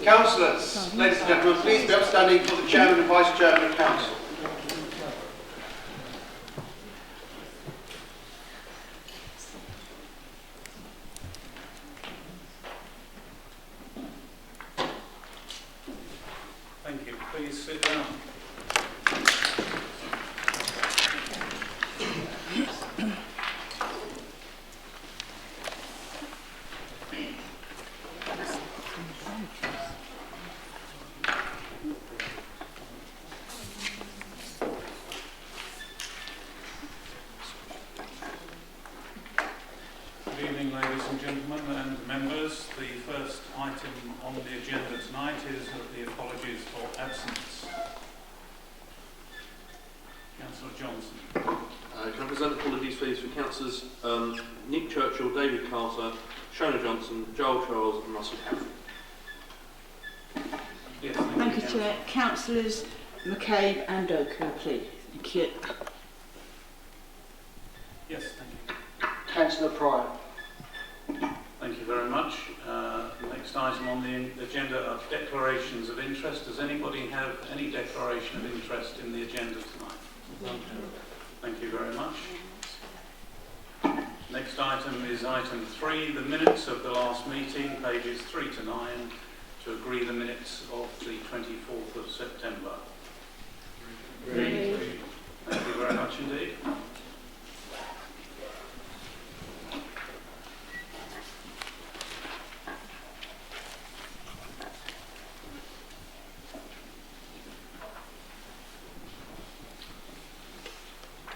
Councillors, ladies and gentlemen, please be upstanding for the Chairman and Vice Chairman of Council. Thank you. Please sit down. Good evening, ladies and gentlemen and members. The first item on the agenda tonight is the apologies for absence. Councillor Johnson. Can I present apologies please for Councillors Nick Churchill, David Carter, Shona Johnson, Joel Charles and Russell Caffrey. Yes, Thank you, Chair. Councillors McCabe and Doku, please. Thank you. Yes, thank you. Councillor Pryor. Thank you very much. The next item on the agenda are declarations of interest. Does anybody have any declaration of interest in the agenda tonight? Thank you very much. Next item is item 3, the minutes of the last meeting, pages 3 to 9, to agree the minutes of the 24th of September. Agreed. Thank you very much indeed.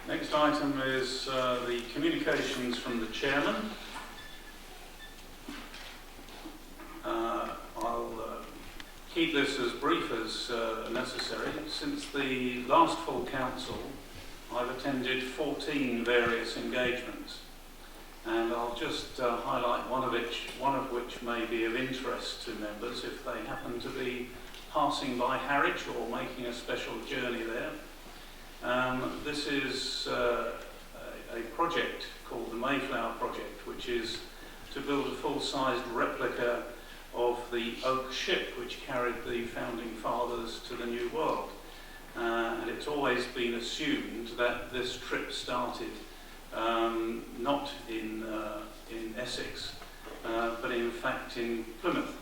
Next item is the communications from the Chairman. I'll keep this as brief as necessary. Since the last full council, I've attended 14 various engagements, and I'll just highlight one of which may be of interest to members if they happen to be passing by Harwich or making a special journey there. This is a project called the Mayflower Project, which is to build a full-sized replica of the oak ship which carried the founding fathers to the New World. And it's always been assumed that this trip started not in Essex, but in fact in Plymouth.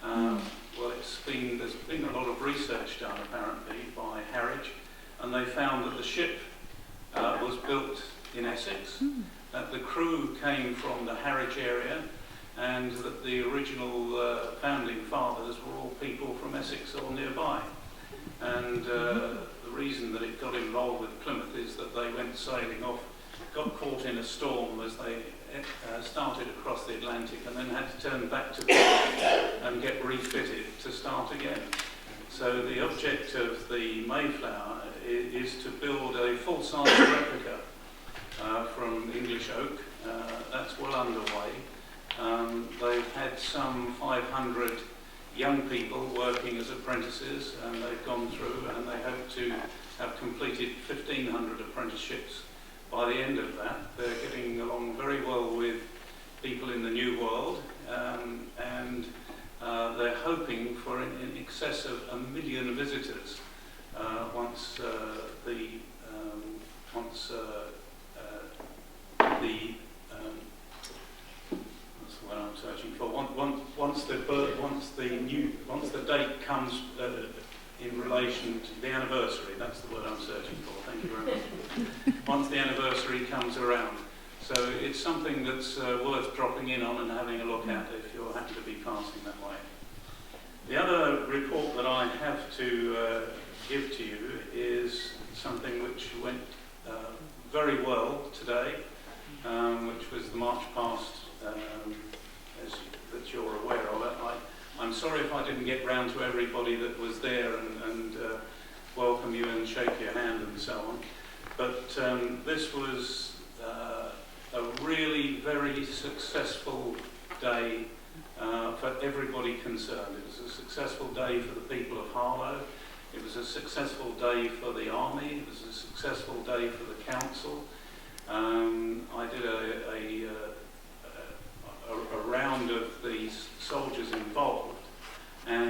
Well, there's been a lot of research done apparently by Harwich, and they found that the ship was built in Essex, that the crew came from the Harwich area, and that the original founding fathers were all people from Essex or nearby. And the reason that it got involved with Plymouth is that they went sailing off, got caught in a storm as they started across the Atlantic, and then had to turn back to Plymouth and get refitted to start again. So the object of the Mayflower is to build a full-size replica from English oak. That's well underway. They've had some 500 young people working as apprentices, and they've gone through, and they hope to have completed 1,500 apprenticeships by the end of that. They're getting along very well with people in the New World, and they're hoping for in excess of 1 million visitors once that's what I'm searching for. Once the date comes in relation to the anniversary, that's the word I'm searching for. Thank you very much. Once the anniversary comes around, so it's something that's worth dropping in on and having a look at if you happen to be passing that way. The other report that I have to give to you is something which went very well today, which was the march past, that you're aware of. I'm sorry if I didn't get round to everybody that was there and welcome you and shake your hand and so on, but this was a really very successful day for everybody concerned. It was a successful day for the people of Harlow. It was a successful day for the Army. It was a successful day for the Council. I did a round of the soldiers involved, and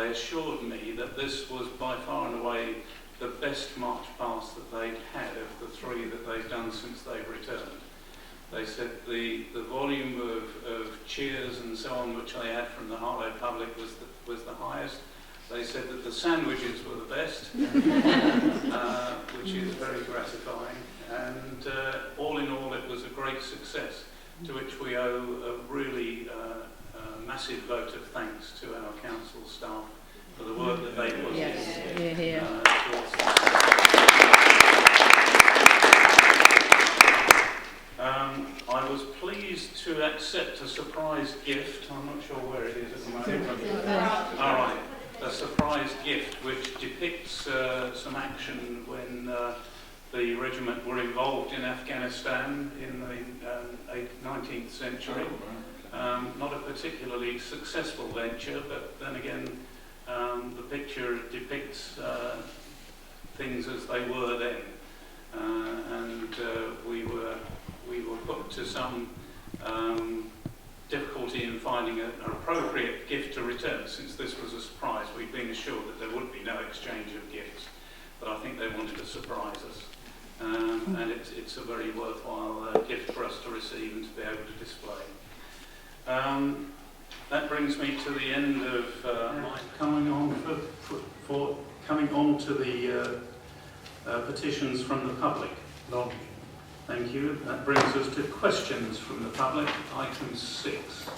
they assured me that this was by far and away the best march past that they'd had of the three that they've done since they've returned. They said the volume of cheers and so on which they had from the Harlow public was the highest. They said that the sandwiches were the best, which is very gratifying. And all in all, it was a great success, to which we owe a really massive vote of thanks to our council staff for the work that they put in towards I was pleased to accept a surprise gift. I'm not sure where it is at the moment. All right. A surprise gift which depicts some action when the regiment were involved in Afghanistan in the 19th century. Not a particularly successful venture, but then again, the picture depicts things as they were then, and we were put to some difficulty in finding an appropriate gift to return. Since this was a surprise, we'd been assured that there would be no exchange of gifts, but I think they wanted to surprise us, and it's a very worthwhile gift for us to receive and to be able to display. That brings me to the end of my coming on to the petitions from the public. Thank you. That brings us to questions from the public, item 6.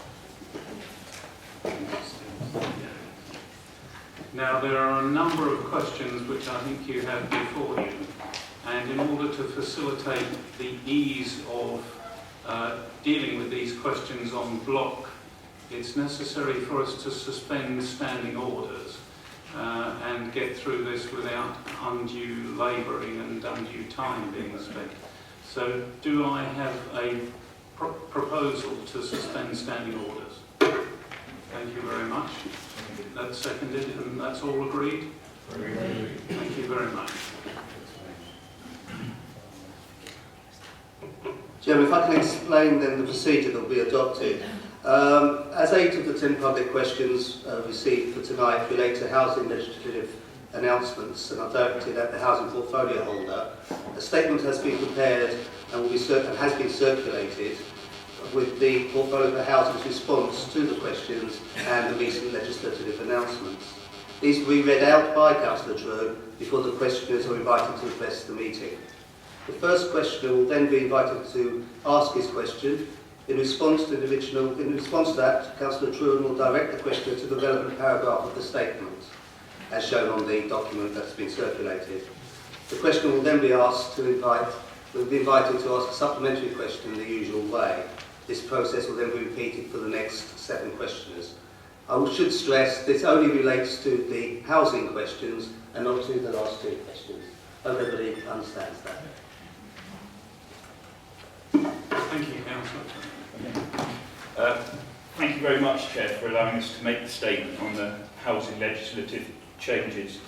Now, there are a number of questions which I think you have before you, and in order to facilitate the ease of dealing with these questions en bloc, it's necessary for us to suspend standing orders and get through this without undue labouring and undue time being spent. So, do I have a proposal to suspend standing orders? Thank you very much. That's seconded, and that's all agreed? Thank you very much. Chairman, if I can explain then the procedure that will be adopted. As 8 of the 10 public questions received for tonight relate to housing legislative announcements and are directed at the housing portfolio holder, a statement has been prepared and has been circulated with the portfolio for housing's response to the questions and the recent legislative announcements. These will be read out by Councillor True before the questioners are invited to address the meeting. The first questioner will then be invited to ask his question. In response to that, Councillor True will direct the questioner to the relevant paragraph of the statement, as shown on the document that's been circulated. The questioner will then be invited to ask a supplementary question in the usual way. This process will then be repeated for the next 7 questioners. I should stress this only relates to the housing questions and not to the last 2 questions. Hope everybody understands that. Thank you, Councillor. Thank you very much, Chair, for allowing us to make the statement on the housing legislative changes.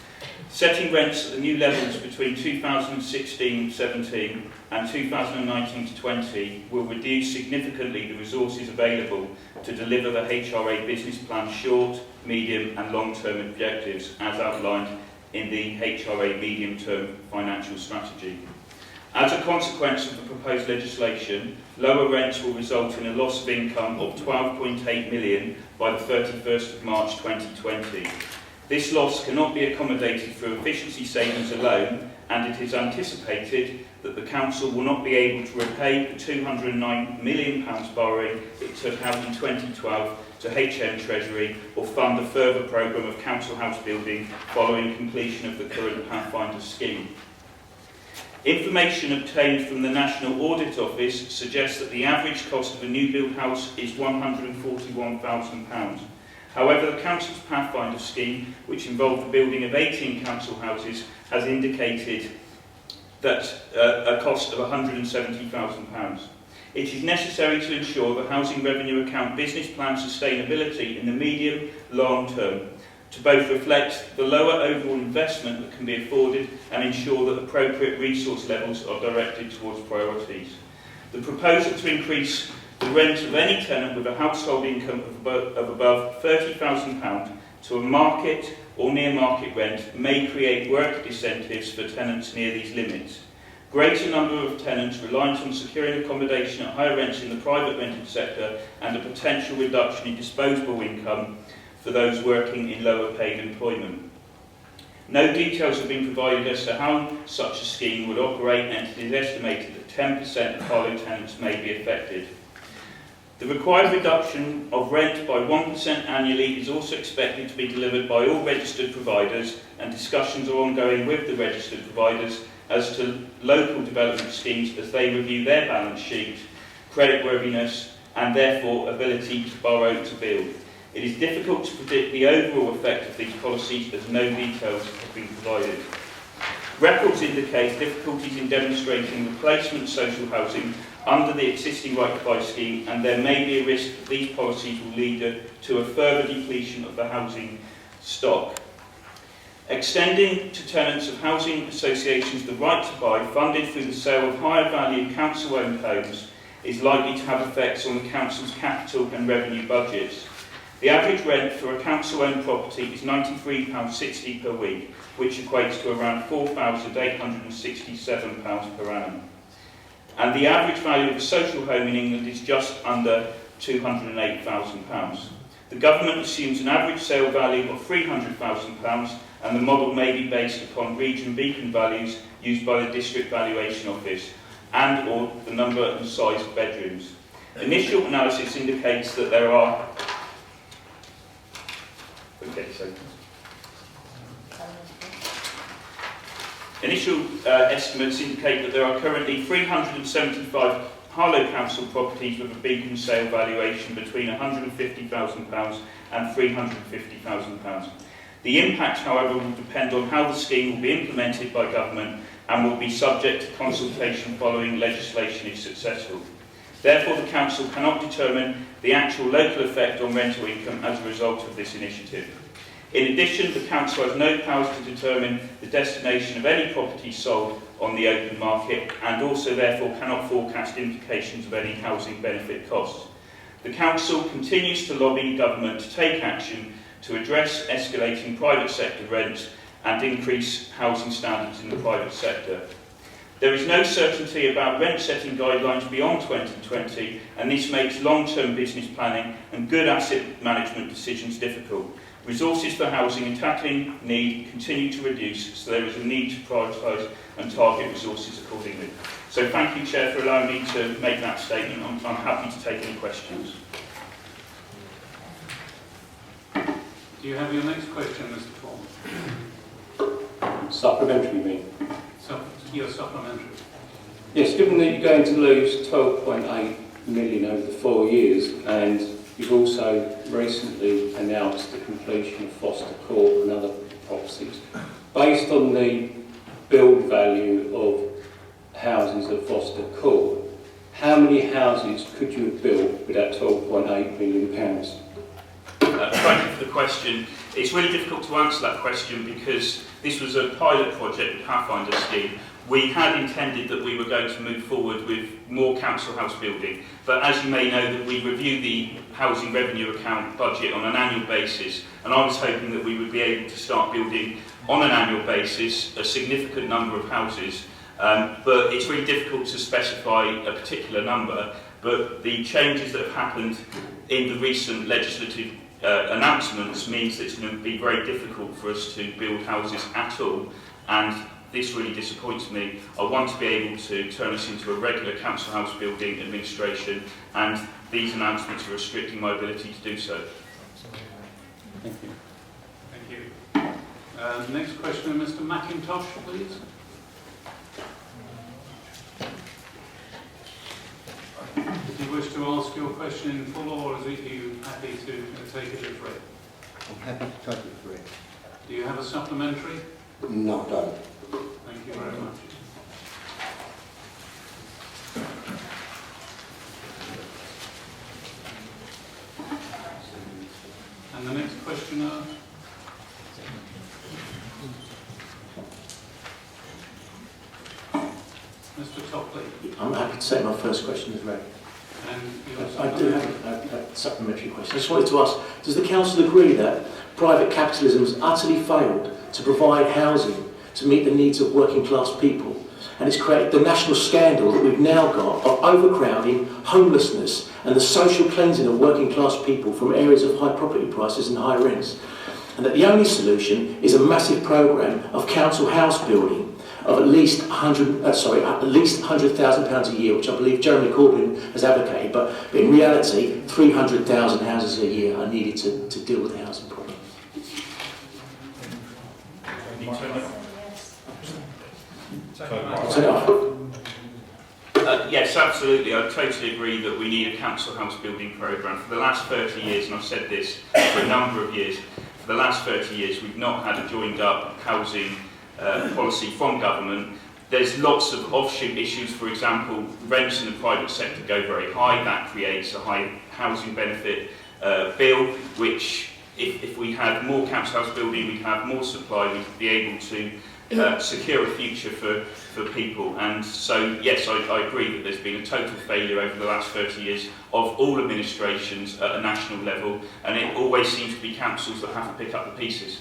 Setting rents at the new levels between 2016-17 and 2019-20 will reduce significantly the resources available to deliver the HRA business plan short, medium and long-term objectives as outlined in the HRA medium-term financial strategy. As a consequence of the proposed legislation, lower rents will result in a loss of income of £12.8 million by the 31st of March 2020. This loss cannot be accommodated through efficiency savings alone, and it is anticipated that the Council will not be able to repay the £209 million borrowing it took out in 2012 to HM Treasury or fund a further programme of council house building following completion of the current Pathfinder scheme. Information obtained from the National Audit Office suggests that the average cost of a new build house is £141,000. However, the Council's Pathfinder scheme, which involved the building of 18 council houses, has indicated that a cost of £170,000. It is necessary to ensure the Housing Revenue Account business plan sustainability in the medium long term, to both reflect the lower overall investment that can be afforded and ensure that appropriate resource levels are directed towards priorities. The proposal to increase the rent of any tenant with a household income of above £30,000 to a market or near market rent may create work incentives for tenants near these limits. Greater number of tenants reliant on securing accommodation at higher rents in the private rented sector and a potential reduction in disposable income for those working in lower paid employment. No details have been provided as to how such a scheme would operate, and it is estimated that 10% of Harlow tenants may be affected. The required reduction of rent by 1% annually is also expected to be delivered by all registered providers, and discussions are ongoing with the registered providers as to local development schemes as they review their balance sheet, creditworthiness and therefore ability to borrow to build. It is difficult to predict the overall effect of these policies as no details have been provided. Records indicate difficulties in demonstrating replacement social housing under the existing Right to Buy scheme, and there may be a risk that these policies will lead to a further depletion of the housing stock. Extending to tenants of housing associations the right to buy funded through the sale of higher value council-owned homes is likely to have effects on the council's capital and revenue budgets. The average rent for a council-owned property is £93.60 per week, which equates to around £4,867 per annum. And the average value of a social home in England is just under £208,000. The government assumes an average sale value of £300,000, and the model may be based upon region beacon values used by the District Valuation Office and or the number and size of bedrooms. Initial analysis indicates that there are estimates indicate that there are currently 375 Harlow Council properties with a beacon sale valuation between £150,000 and £350,000. The impact, however, will depend on how the scheme will be implemented by government and will be subject to consultation following legislation is successful. Therefore, the Council cannot determine the actual local effect on rental income as a result of this initiative. In addition, the Council has no powers to determine the destination of any property sold on the open market, and also therefore cannot forecast implications of any housing benefit costs. The Council continues to lobby government to take action to address escalating private sector rents and increase housing standards in the private sector. There is no certainty about rent-setting guidelines beyond 2020, and this makes long-term business planning and good asset management decisions difficult. Resources for housing and tackling need continue to reduce, so there is a need to prioritise and target resources accordingly. So thank you, Chair, for allowing me to make that statement. I'm happy to take any questions. Do you have your next question, Mr. Foreman? Supplementary, you mean? Your supplementary. Yes, given that you're going to lose 12.8 million over the 4 years, and you've also recently announced the completion of Foster Court and other properties, based on the build value of houses at Foster Court, how many houses could you have built with that £12.8 million? Thank you for the question. It's really difficult to answer that question because this was a pilot project with Pathfinder scheme. We had intended that we were going to move forward with more council house building, but as you may know, that we review the housing revenue account budget on an annual basis, and I was hoping that we would be able to start building on an annual basis a significant number of houses, but it's really difficult to specify a particular number. But the changes that have happened in the recent legislative announcements means that it's going to be very difficult for us to build houses at all, and this really disappoints me. I want to be able to turn us into a regular council house building administration, and these announcements are restricting my ability to do so. Thank you. Thank you. Next question, Mr. McIntosh, please. Do you wish to ask your question in full, or are you happy to take it as read? I'm happy to take it for it. Do you have a supplementary? No, I don't. Thank you very much. And the next questioner. Mr. Topley. I'm happy to take my first question as read. And you have I do have a supplementary question. I just wanted to ask, does the council agree that private capitalism has utterly failed to provide housing to meet the needs of working class people? And it's created the national scandal that we've now got of overcrowding, homelessness and the social cleansing of working class people from areas of high property prices and high rents. And that the only solution is a massive programme of council house building of at least £100,000 a year, which I believe Jeremy Corbyn has advocated, but in reality 300,000 houses a year are needed to deal with the housing problem. Yes, absolutely. I totally agree that we need a council house building programme. For the last 30 years, and I've said this for a number of years, for the last 30 years we've not had a joined up housing policy from government. There's lots of offshoot issues. For example, rents in the private sector go very high. That creates a high housing benefit bill, which if we had more council house building, we'd have more supply, we'd be able to secure a future for people. And so, yes, I agree that there's been a total failure over the last 30 years of all administrations at a national level, and it always seems to be councils that have to pick up the pieces.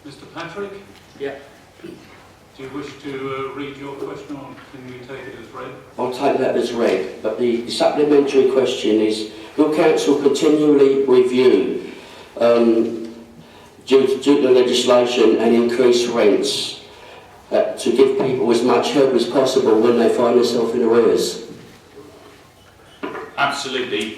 Mr. Patrick? Yeah. Do you wish to read your question, or can we take it as read? I'll take that as read, but the supplementary question is, will council continually review due to the legislation and increase rents to give people as much help as possible when they find themselves in arrears? Absolutely.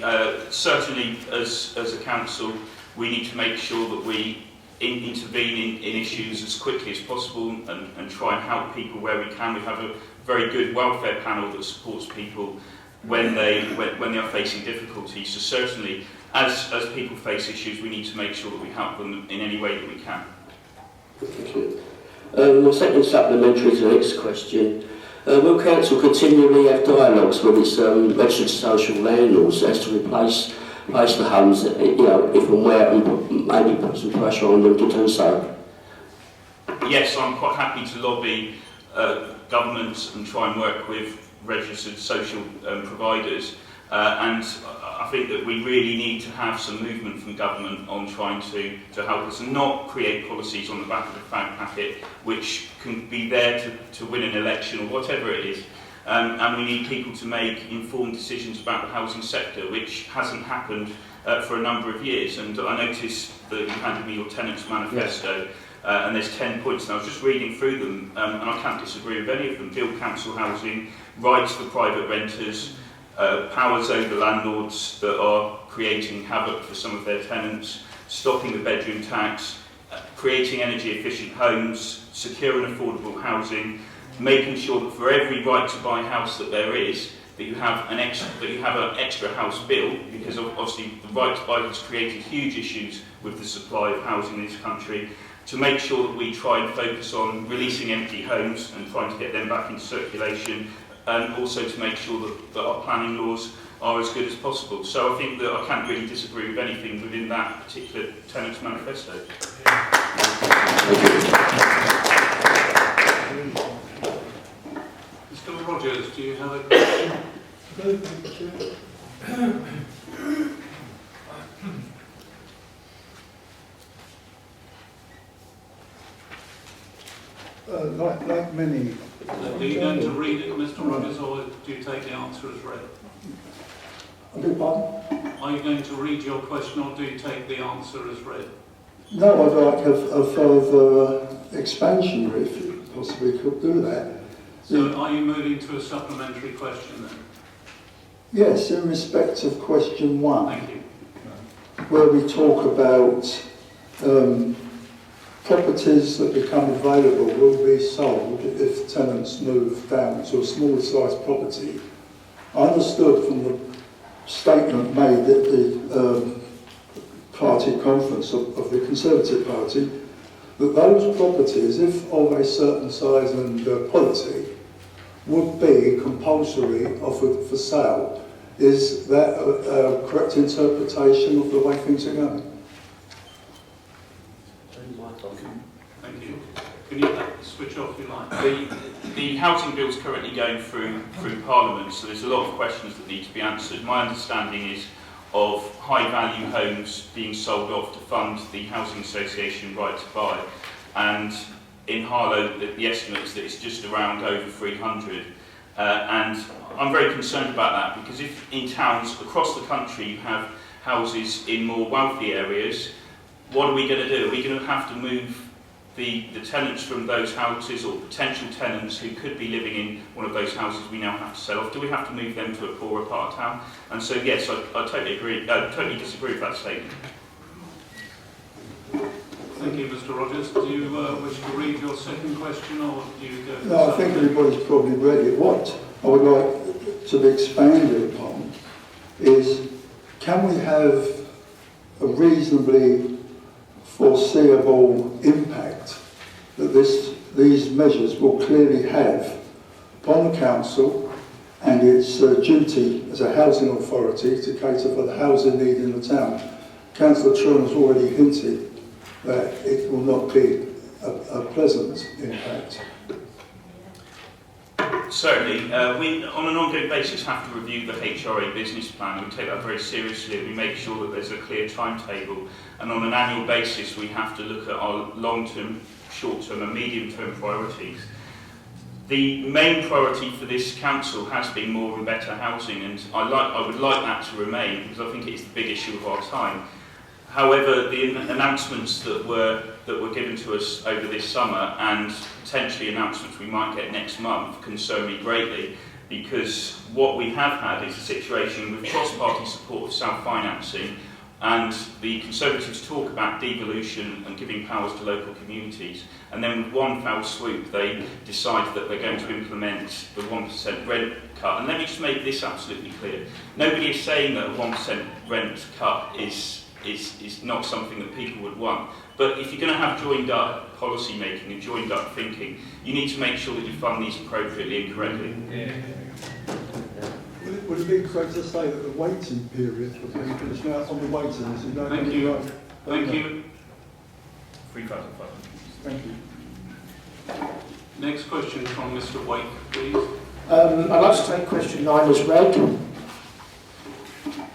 Certainly, as a council, we need to make sure that we intervene in issues as quickly as possible and try and help people where we can. We have a very good welfare panel that supports people when they are facing difficulties. So certainly, as people face issues, we need to make sure that we help them in any way that we can. Thank you. My second supplementary to the next question. Will council continually have dialogues with its registered social landlords as to replace the homes, if and where, and maybe put some pressure on them to do so? Yes, I'm quite happy to lobby government and try and work with registered social providers, and I think that we really need to have some movement from government on trying to help us and not create policies on the back of the fag packet which can be there to win an election or whatever it is. And we need people to make informed decisions about the housing sector, which hasn't happened for a number of years. And I noticed that you handed me your tenants manifesto, and there's 10 points, and I was just reading through them, and I can't disagree with any of them. Build council housing, rights for private renters, powers over landlords that are creating havoc for some of their tenants, stopping the bedroom tax, creating energy efficient homes, secure and affordable housing, making sure that for every right to buy house that there is, that you have an extra house bill, because obviously the right to buy has created huge issues with the supply of housing in this country, to make sure that we try and focus on releasing empty homes and trying to get them back into circulation, and also to make sure that our planning laws are as good as possible. So I think that I can't really disagree with anything within that particular tenants manifesto. Mr. Rogers, do you have a question? Like many... Are you going to read it, Mr. Rogers, or do you take the answer as read? I beg pardon? Are you going to read your question, or do you take the answer as read? No, I'd like a further expansion if you possibly could do that. So are you moving to a supplementary question then? Yes, in respect of question 1, Thank you. where we talk about properties that become available will be sold if tenants move down to a smaller sized property. I understood from the statement made at the party conference of the Conservative Party that those properties, if of a certain size and quality, would be compulsory offered for sale. Is that a correct interpretation of the way things are going? Thank you. Can you switch off your light? The the housing bill is currently going through Parliament, so there's a lot of questions that need to be answered. My understanding is of high-value homes being sold off to fund the Housing Association right to buy, and in Harlow the estimate is that it's just around over 300. And I'm very concerned about that, because if in towns across the country you have houses in more wealthy areas, what are we going to do? Are we going to have to move the tenants from those houses, or potential tenants who could be living in one of those houses we now have to sell off? Do we have to move them to a poorer part of town? And so yes, I totally agree. Totally disagree with that statement. Thank you, Mr. Rogers. Do you wish to read your second question, or do you go? No, I think everybody's probably read it. What I would like to be expanded upon is, can we have a reasonably foreseeable impact that these measures will clearly have upon the council and its duty as a housing authority to cater for the housing need in the town? Councillor Tron has already hinted that it will not be a pleasant impact. Certainly, we on an ongoing basis have to review the HRA business plan. We take that very seriously. We make sure that there's a clear timetable, and on an annual basis we have to look at our long-term, short-term and medium-term priorities. The main priority for this council has been more and better housing, and I would like that to remain, because I think it is the big issue of our time. However, the announcements that were given to us over this summer, and potentially announcements we might get next month, concern me greatly, because what we have had is a situation with cross-party support of self-financing, and the Conservatives talk about devolution and giving powers to local communities, and then with one foul swoop they decide that they're going to implement the 1% rent cut. And let me just make this absolutely clear. Nobody is saying that a 1% rent cut is not something that people would want. But if you're going to have joined up policy making and joined up thinking, you need to make sure that you fund these appropriately and correctly. Would it be correct to say that the waiting period for people is now on the waiting list? Thank you. Thank you. 3,500. Thank you. Next question from Mr. Wake, please. I'd like to take question 9 as read.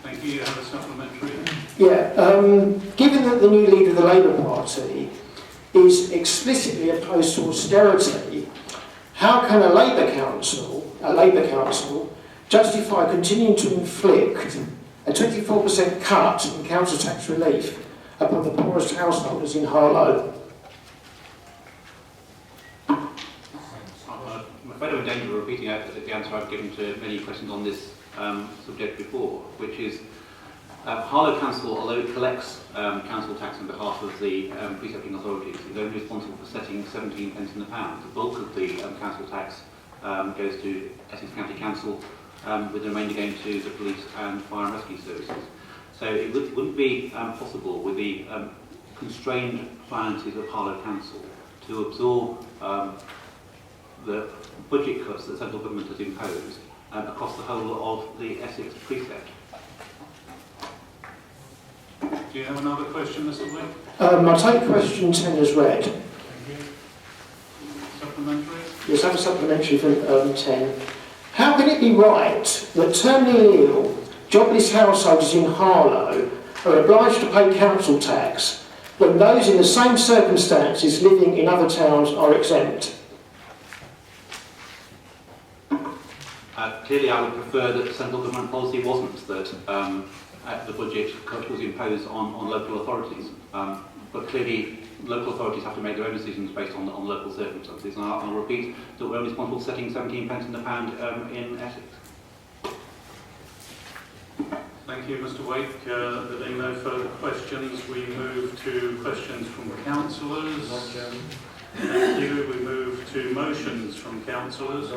Thank you. You have a supplementary. Yeah, given that the new leader of the Labour Party is explicitly opposed to austerity, how can a Labour Council, justify continuing to inflict a 24% cut in council tax relief upon the poorest householders in Harlow? I'm afraid I'm in danger of repeating the answer I've given to many questions on this subject before, which is Harlow Council, although it collects council tax on behalf of the precepting authorities, is only responsible for setting 17 pence in the pound. The bulk of the council tax goes to Essex County Council, with the remainder going to the police and fire and rescue services. So it wouldn't be possible, with the constrained finances of Harlow Council, to absorb the budget cuts that central government has imposed across the whole of the Essex precept. Do you have another question, Mr. Wake? I'll take question 10 as read. Thank you. Supplementary? Yes, I have a supplementary from 10. How can it be right that terminally ill, jobless householders in Harlow are obliged to pay council tax when those in the same circumstances living in other towns are exempt? Clearly I would prefer that central government policy wasn't that the budget cut was imposed on local authorities. But clearly local authorities have to make their own decisions based on local circumstances. And I'll repeat that we're only responsible for setting 17 pence in the pound in Essex. Thank you, Mr. Wake. There being no further questions, we move to questions from councillors. Thank you. We move to motions from councillors.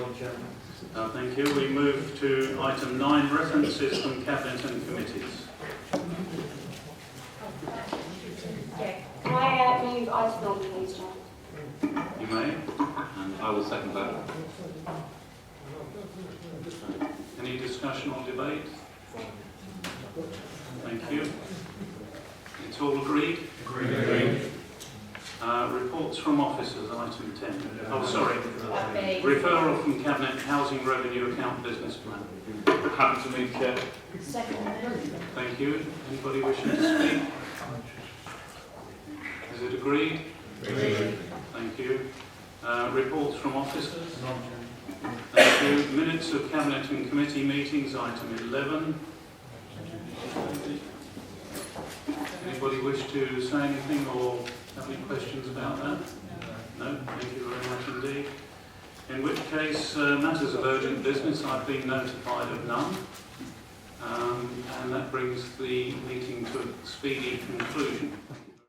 Thank you. We move to item 9, references from cabinet and committees. Can I move item 9, please, John? You may. And I will second that. Any discussion or debate? Thank you. It's all agreed? Agreed. Reports from officers, item 10. Oh, sorry. Referral from Cabinet Housing Revenue Account Business Plan. Happy to move, Chair. Second. Thank you. Anybody wishing to speak? Is it agreed? Agreed. Thank you. Reports from officers? Thank you. Minutes of Cabinet and Committee meetings, item 11. Anybody wish to say anything or have any questions about that? No? Thank you very much indeed. In which case, matters of urgent business, I've been notified of none. And that brings the meeting to a speedy conclusion.